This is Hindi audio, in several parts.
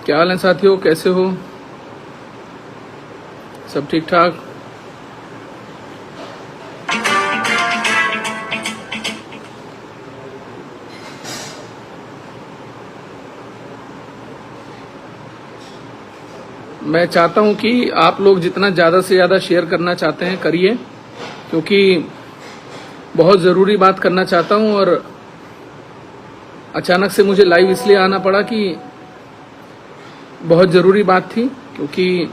क्या हाल है साथियों, कैसे हो? सब ठीक ठाक? मैं चाहता हूं कि आप लोग जितना ज्यादा से ज्यादा शेयर करना चाहते हैं करिए, क्योंकि बहुत जरूरी बात करना चाहता हूं। और अचानक से मुझे लाइव इसलिए आना पड़ा कि बहुत जरूरी बात थी, क्योंकि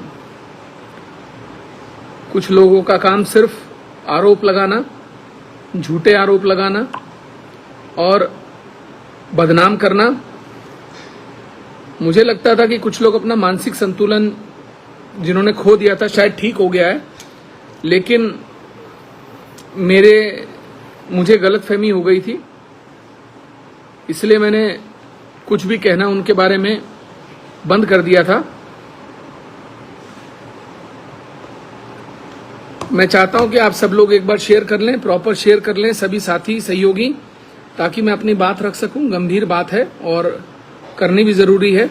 कुछ लोगों का काम सिर्फ आरोप लगाना, झूठे आरोप लगाना और बदनाम करना। मुझे लगता था कि कुछ लोग अपना मानसिक संतुलन जिन्होंने खो दिया था शायद ठीक हो गया है, लेकिन मुझे गलतफहमी हो गई थी, इसलिए मैंने कुछ भी कहना उनके बारे में बंद कर दिया था। मैं चाहता हूं कि आप सब लोग एक बार शेयर कर लें, प्रॉपर शेयर कर लें, सभी साथी सहयोगी, ताकि मैं अपनी बात रख सकूं। गंभीर बात है और करनी भी जरूरी है।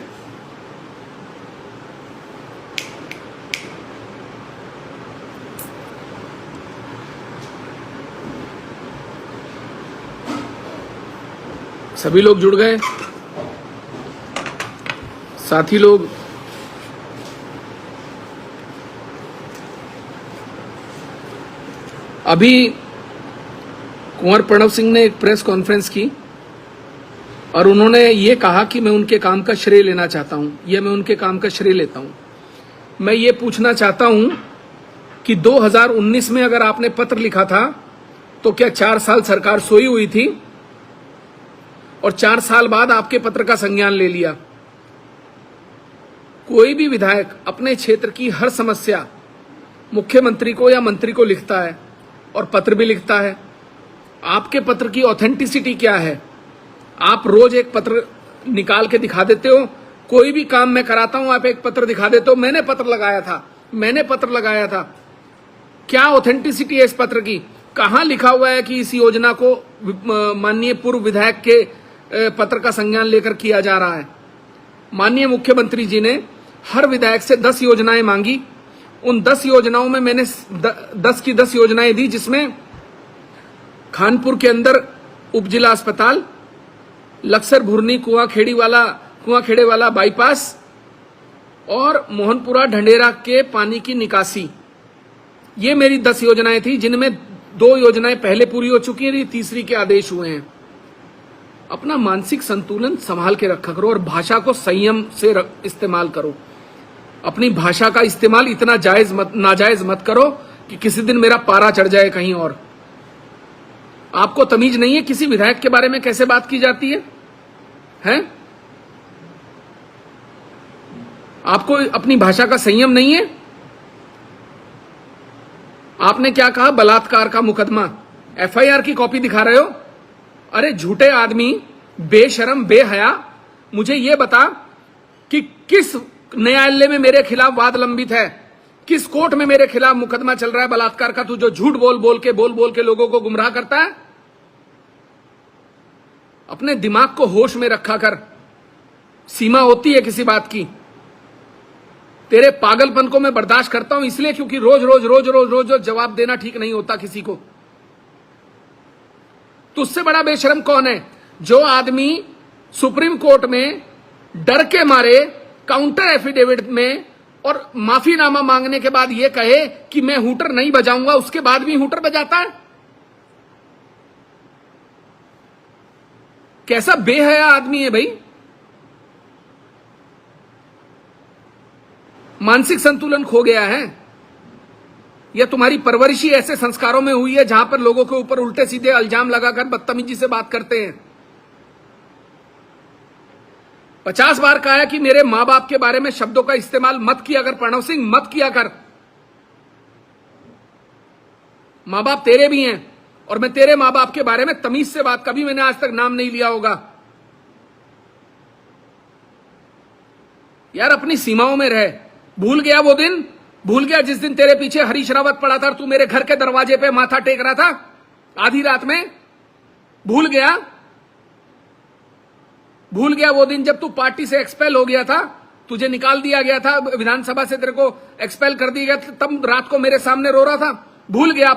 सभी लोग जुड़ गए, साथी लोग। अभी कुंवर प्रणव सिंह ने एक प्रेस कॉन्फ्रेंस की और उन्होंने ये कहा कि मैं उनके काम का श्रेय लेना चाहता हूं, या मैं उनके काम का श्रेय लेता हूं। मैं ये पूछना चाहता हूं कि 2019 में अगर आपने पत्र लिखा था तो क्या 4 साल सरकार सोई हुई थी और 4 साल बाद आपके पत्र का संज्ञान ले लिया? कोई भी विधायक अपने क्षेत्र की हर समस्या मुख्यमंत्री को या मंत्री को लिखता है और पत्र भी लिखता है। आपके पत्र की ऑथेंटिसिटी क्या है? आप रोज एक पत्र निकाल के दिखा देते हो। कोई भी काम मैं कराता हूं, आप एक पत्र दिखा देते हो, मैंने पत्र लगाया था। क्या ऑथेंटिसिटी है इस पत्र की? कहां लिखा हुआ है कि इस योजना को माननीय पूर्व विधायक के पत्र का संज्ञान लेकर किया जा रहा है? माननीय मुख्यमंत्री जी ने हर विधायक से 10 योजनाएं मांगी। उन 10 योजनाओं में मैंने 10 की 10 योजनाएं दी, जिसमें खानपुर के अंदर उपजिला अस्पताल, लक्सर भुरनी कुआं खेड़े वाला बाईपास और मोहनपुरा ढंडेरा के पानी की निकासी। ये मेरी 10 योजनाएं थी, जिनमें 2 योजनाएं पहले पूरी हो चुकी हैं, तीसरी के आदेश हुए हैं। अपना मानसिक संतुलन संभाल के रखा करो और भाषा को संयम से इस्तेमाल करो। अपनी भाषा का इस्तेमाल इतना नाजायज मत करो कि किसी दिन मेरा पारा चढ़ जाए कहीं और। आपको तमीज नहीं है किसी विधायक के बारे में कैसे बात की जाती है? हैं? आपको अपनी भाषा का संयम नहीं है? आपने क्या कहा? बलात्कार का मुकदमा, एफआईआर की कॉपी दिखा रहे हो? अरे झूठे आदमी, बेशरम, बेहया, मुझे यह बता कि किस न्यायालय में मेरे खिलाफ वाद लंबित है, किस कोर्ट में मेरे खिलाफ मुकदमा चल रहा है बलात्कार का? तू जो झूठ बोल के लोगों को गुमराह करता है। अपने दिमाग को होश में रखा कर। सीमा होती है किसी बात की। तेरे पागलपन को मैं बर्दाश्त करता हूं इसलिए क्योंकि रोज जवाब देना ठीक नहीं होता किसी को। तुझसे बड़ा बेशरम कौन है? जो आदमी सुप्रीम कोर्ट में डर के मारे काउंटर एफिडेविट में और माफीनामा मांगने के बाद यह कहे कि मैं हूटर नहीं बजाऊंगा, उसके बाद भी हूटर बजाता है। कैसा बेहया आदमी है भाई? मानसिक संतुलन खो गया है या तुम्हारी परवरिश ही ऐसे संस्कारों में हुई है जहां पर लोगों के ऊपर उल्टे सीधे इल्जाम लगाकर बदतमीजी से बात करते हैं? 50 बार कहा है कि मेरे मां बाप के बारे में शब्दों का इस्तेमाल मत किया कर प्रणव सिंह, मत किया कर। मां बाप तेरे भी हैं और मैं तेरे मां बाप के बारे में तमीज से बात, कभी मैंने आज तक नाम नहीं लिया होगा। यार अपनी सीमाओं में रह। भूल गया वो दिन? भूल गया जिस दिन तेरे पीछे हरीश रावत पड़ा था और तू मेरे घर के दरवाजे पे माथा टेक रहा था आधी रात में? भूल गया वो दिन जब तू पार्टी से एक्सपेल हो गया था? तुझे निकाल दिया गया था विधानसभा से, तेरे को एक्सपेल कर दिया गया, तब रात को मेरे सामने रो रहा था। भूल गया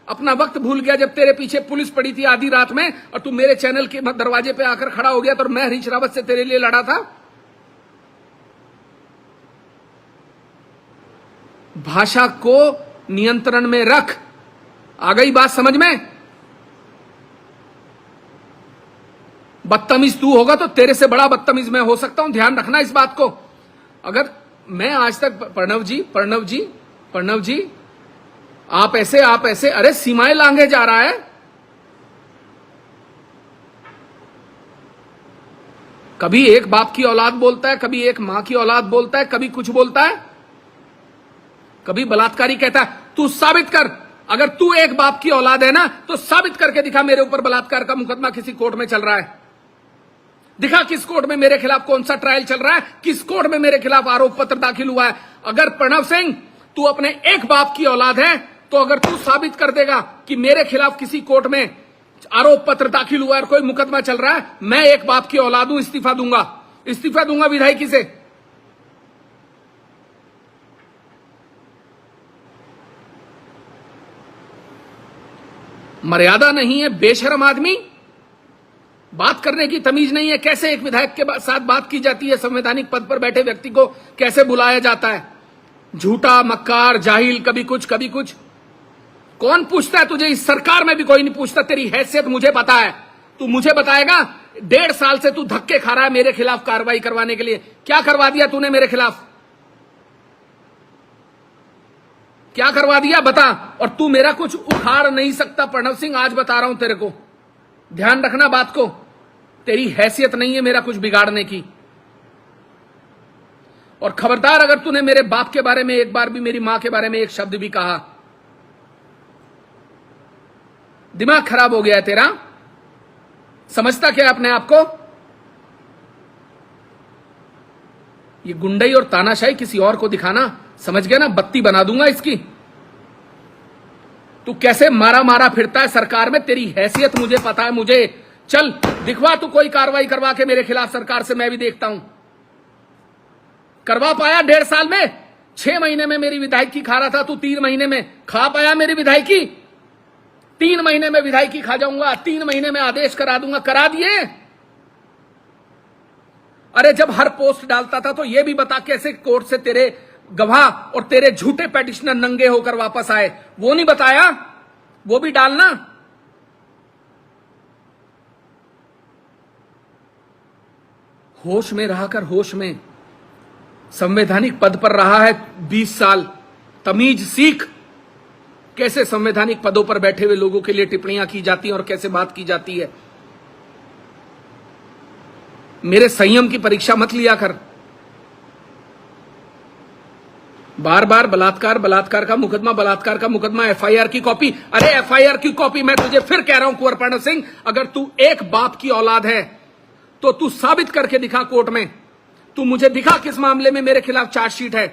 अपना वक्त भूल गया, जब तेरे पीछे पुलिस पड़ी थी आधी रात में और तू मेरे चैनल के दरवाजे पे आकर खड़ा हो गया तो मैं हरीश रावत से तेरे लिए लड़ा था। भाषा को नियंत्रण में रख। आ गई बात समझ में? बदतमीज तू होगा तो तेरे से बड़ा बदतमीज मैं हो सकता हूं, ध्यान रखना इस बात को। अगर मैं आज तक प्रणव जी आप ऐसे अरे सीमाएं लांघे जा रहा है। कभी एक बाप की औलाद बोलता है, कभी एक मां की औलाद बोलता है, कभी कुछ बोलता है, कभी बलात्कारी कहता है। तू साबित कर, अगर तू एक बाप की औलाद है ना तो साबित करके दिखा मेरे ऊपर बलात्कार का मुकदमा किसी कोर्ट में चल रहा है। दिखा किस कोर्ट में मेरे खिलाफ कौन सा ट्रायल चल रहा है, किस कोर्ट में मेरे खिलाफ आरोप पत्र दाखिल हुआ है। अगर प्रणव सिंह तू अपने एक बाप की औलाद है तो अगर तू साबित कर देगा कि मेरे खिलाफ किसी कोर्ट में आरोप पत्र दाखिल हुआ है और कोई मुकदमा चल रहा है, मैं एक बाप की औलाद हूं, इस्तीफा दूंगा विधायकी से। मर्यादा नहीं है, बेशरम आदमी, बात करने की तमीज नहीं है। कैसे एक विधायक के साथ बात की जाती है, संवैधानिक पद पर बैठे व्यक्ति को कैसे बुलाया जाता है? झूठा, मक्कार, जाहिल, कभी कुछ। कौन पूछता है तुझे? इस सरकार में भी कोई नहीं पूछता। तेरी हैसियत मुझे पता है, तू मुझे बताएगा। 1.5 साल से तू धक्के खा रहा है मेरे खिलाफ कार्रवाई करवाने के लिए। क्या करवा दिया तूने मेरे खिलाफ? क्या करवा दिया बता। और तू मेरा कुछ उखाड़ नहीं सकता प्रणव सिंह, आज बता रहा हूं तेरे को, ध्यान रखना बात को। तेरी हैसियत नहीं है मेरा कुछ बिगाड़ने की। और खबरदार अगर तूने मेरे बाप के बारे में एक बार भी, मेरी मां के बारे में एक शब्द भी कहा, दिमाग खराब हो गया है तेरा। समझता क्या अपने आप को? ये गुंडई और तानाशाही किसी और को दिखाना, समझ गया ना? बत्ती बना दूंगा इसकी। तू कैसे मारा फिरता है सरकार में, तेरी हैसियत मुझे पता है। मुझे चल दिखवा तू कोई कार्रवाई करवा के मेरे खिलाफ सरकार से, मैं भी देखता हूं। करवा पाया 1.5 साल में? 6 महीने में मेरी विधायकी खा रहा था तू, 3 महीने में खा पाया मेरी विधायकी? 3 महीने में विधायकी खा जाऊंगा, 3 महीने में आदेश करा दूंगा। करा दिए? अरे जब हर पोस्ट डालता था तो यह भी बता कैसे कोर्ट से तेरे गवाह और तेरे झूठे पेटिशनर नंगे होकर वापस आए, वो नहीं बताया? वो भी डालना। होश में रहा कर, होश में। संवैधानिक पद पर रहा है 20 साल, तमीज सीख। कैसे संवैधानिक पदों पर बैठे हुए लोगों के लिए टिप्पणियां की जाती हैं और कैसे बात की जाती है। मेरे संयम की परीक्षा मत लिया कर। बार बार बलात्कार का मुकदमा, एफआईआर की कॉपी। अरे एफआईआर की कॉपी, मैं तुझे फिर कह रहा हूं कुंवर प्रणव सिंह, अगर तू एक बाप की औलाद है तो तू साबित करके दिखा कोर्ट में। तू मुझे दिखा किस मामले में मेरे खिलाफ चार्जशीट है,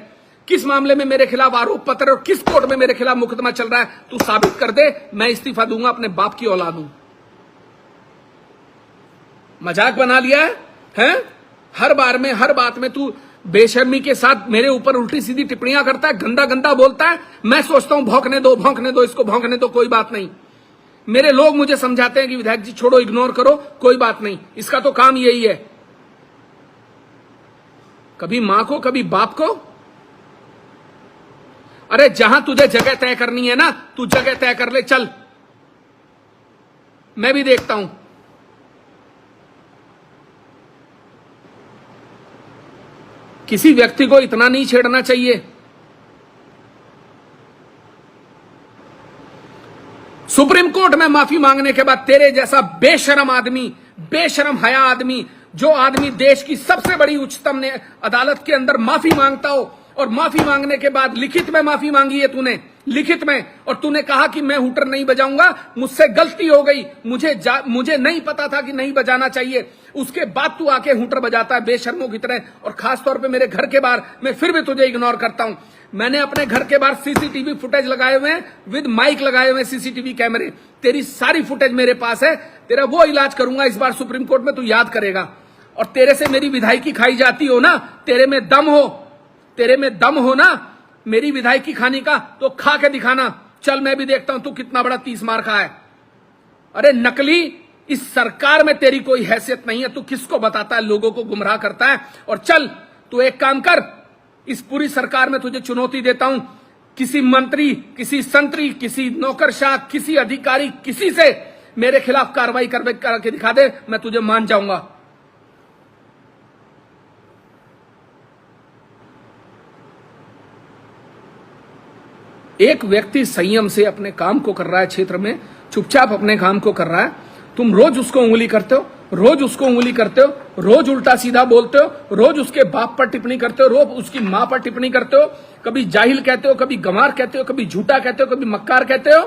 किस मामले में मेरे खिलाफ आरोप पत्र और किस कोर्ट में मेरे खिलाफ मुकदमा चल रहा है। तू साबित कर दे, मैं इस्तीफा दूंगा, अपने बाप की औलाद हूं। मजाक बना लिया है? हर बात में तू बेशर्मी के साथ मेरे ऊपर उल्टी सीधी टिप्पणियां करता है, गंदा गंदा बोलता है। मैं सोचता हूं भौंकने दो, इसको भौंकने दो, कोई बात नहीं। मेरे लोग मुझे समझाते हैं कि विधायक जी छोड़ो, इग्नोर करो, कोई बात नहीं, इसका तो काम यही है। कभी मां को, कभी बाप को। अरे जहां तुझे जगह तय करनी है ना, तू जगह तय कर ले, चल, मैं भी देखता हूं। किसी व्यक्ति को इतना नहीं छेड़ना चाहिए। सुप्रीम कोर्ट में माफी मांगने के बाद तेरे जैसा बेशरम आदमी, बेशरम हया आदमी, जो आदमी देश की सबसे बड़ी उच्चतम अदालत के अंदर माफी मांगता हो, और माफी मांगने के बाद लिखित में माफी मांगी है तूने, लिखित में, और तूने कहा कि मैं हूटर नहीं बजाऊंगा, मुझसे गलती हो गई, मुझे नहीं पता था कि नहीं बजाना चाहिए। उसके बाद तू आके हूटर बजाता है बेशर्मों की तरह, और खासतौर पे मेरे घर के बाहर। मैं फिर भी तुझे इग्नोर करता हूं। मैंने अपने घर के बाहर सीसीटीवी फुटेज लगाए हुए हैं, विद माइक लगाए हुए हैं, सीसीटीवी कैमरे। तेरी सारी फुटेज मेरे पास है। तेरा वो इलाज करूंगा इस बार सुप्रीम कोर्ट में, तू याद करेगा। और तेरे से मेरी विधायकी खाई जाती हो ना, तेरे में दम हो ना मेरी विधायकी खाने का, तो खा के दिखाना। चल मैं भी देखता हूं तू कितना बड़ा 30 मार खा है। अरे नकली, इस सरकार में तेरी कोई हैसियत नहीं है। तू किसको बताता है, लोगों को गुमराह करता है। और चल तू एक काम कर, इस पूरी सरकार में तुझे चुनौती देता हूं, किसी मंत्री, किसी संतरी, किसी नौकरशाह, किसी अधिकारी, किसी से मेरे खिलाफ कार्रवाई करके दिखा दे, मैं तुझे मान जाऊंगा। एक व्यक्ति संयम से अपने काम को कर रहा है, क्षेत्र में चुपचाप अपने काम को कर रहा है, तुम रोज उसको उंगली करते हो, रोज उल्टा सीधा बोलते हो, रोज उसके बाप पर टिप्पणी करते हो, रोज उसकी मां पर टिप्पणी करते हो, कभी जाहिल कहते हो, कभी गंवार कहते हो, कभी झूठा कहते हो, कभी मक्कार कहते हो।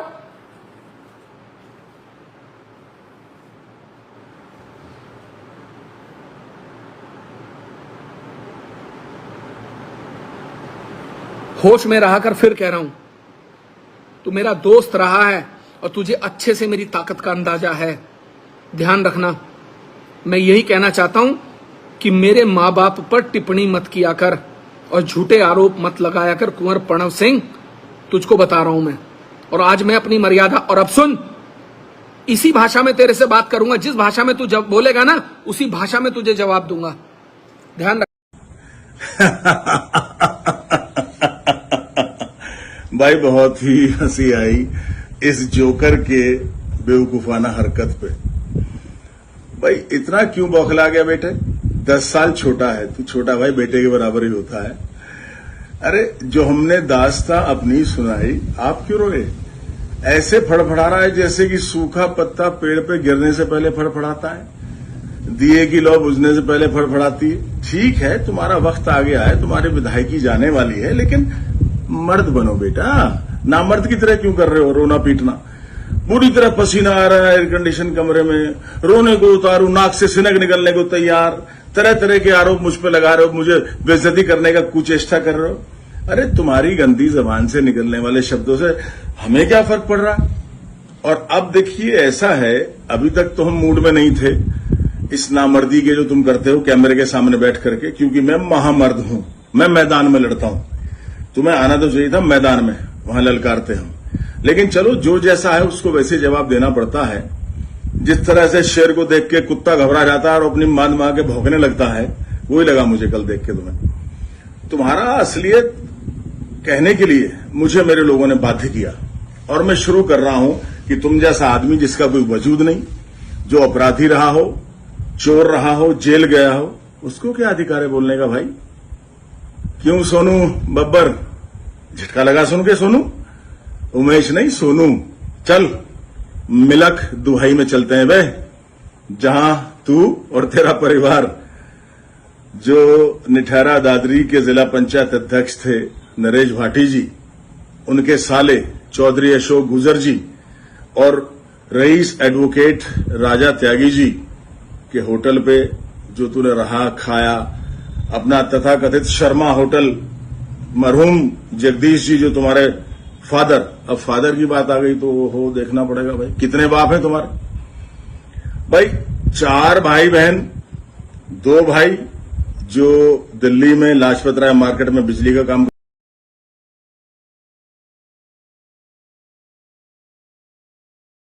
होश में रहा कर, फिर कह रहा हूं, तू मेरा दोस्त रहा है और तुझे अच्छे से मेरी ताकत का अंदाजा है। ध्यान रखना, मैं यही कहना चाहता हूं कि मेरे मां बाप पर टिप्पणी मत किया कर और झूठे आरोप मत लगाया कर। कुंवर प्रणव सिंह, तुझको बता रहा हूं मैं, और आज मैं अपनी मर्यादा, और अब सुन, इसी भाषा में तेरे से बात करूंगा, जिस भाषा में तू जब बोलेगा ना उसी भाषा में तुझे जवाब दूंगा। ध्यान रख। भाई बहुत ही हंसी आई इस जोकर के बेवकूफाना हरकत पे। भाई इतना क्यों बौखला गया बेटे? 10 साल छोटा है तू, छोटा भाई बेटे के बराबर ही होता है। अरे जो हमने दास्तां अपनी सुनाई, आप क्यों रोए? ऐसे फड़फड़ा रहा है जैसे कि सूखा पत्ता पेड़ पे गिरने से पहले फड़फड़ाता है, दिए की लौ बुझने से पहले फड़फड़ाती है। ठीक है, तुम्हारा वक्त आ गया है, तुम्हारी विधायकी जाने वाली है, लेकिन मर्द बनो बेटा। ना मर्द की तरह क्यों कर रहे हो रोना पीटना? पूरी तरह पसीना आ रहा है एयर कंडीशन कमरे में, रोने को उतारू, नाक से सिनक निकलने को तैयार, तरह तरह के आरोप मुझ पे लगा रहे हो, मुझे बेइज्जती करने का कुचेष्टा कर रहे हो। अरे तुम्हारी गंदी जबान से निकलने वाले शब्दों से हमें क्या फर्क पड़ रहा? और अब देखिए ऐसा है, अभी तक तो हम मूड में नहीं थे इस नामर्दी के जो तुम करते हो कैमरे के सामने बैठ करके, क्योंकि मैं महामर्द हूं, मैं मैदान में लड़ता हूं। तुम्हें आना तो चाहिए था मैदान में, वहां ललकारते हम। लेकिन चलो, जो जैसा है उसको वैसे जवाब देना पड़ता है। जिस तरह से शेर को देख के कुत्ता घबरा जाता है और अपनी मां मां के भौंकने लगता है, वही लगा मुझे कल देख के तुम्हें। तुम्हारा असलियत कहने के लिए मुझे मेरे लोगों ने बाध्य किया, और मैं शुरू कर रहा हूं कि तुम जैसा आदमी जिसका कोई वजूद नहीं, जो अपराधी रहा हो, चोर रहा हो, जेल गया हो, उसको क्या अधिकार है बोलने का? भाई क्यों सोनू बब्बर, झटका लगा सुन के? सोनू, उमेश नहीं, सोनू। चल मिलक दुहाई में चलते हैं बे, जहां तू और तेरा परिवार, जो निठहरा दादरी के जिला पंचायत अध्यक्ष थे नरेश भाटी जी, उनके साले चौधरी अशोक गुजर जी और रईस एडवोकेट राजा त्यागी जी के होटल पे जो तूने रहा, खाया, अपना तथाकथित शर्मा होटल, मरहूम जगदीश जी जो तुम्हारे फादर, अब फादर की बात आ गई तो हो देखना पड़ेगा भाई, कितने बाप हैं तुम्हारे? भाई 4 भाई बहन, 2 भाई जो दिल्ली में लाजपत राय मार्केट में बिजली का काम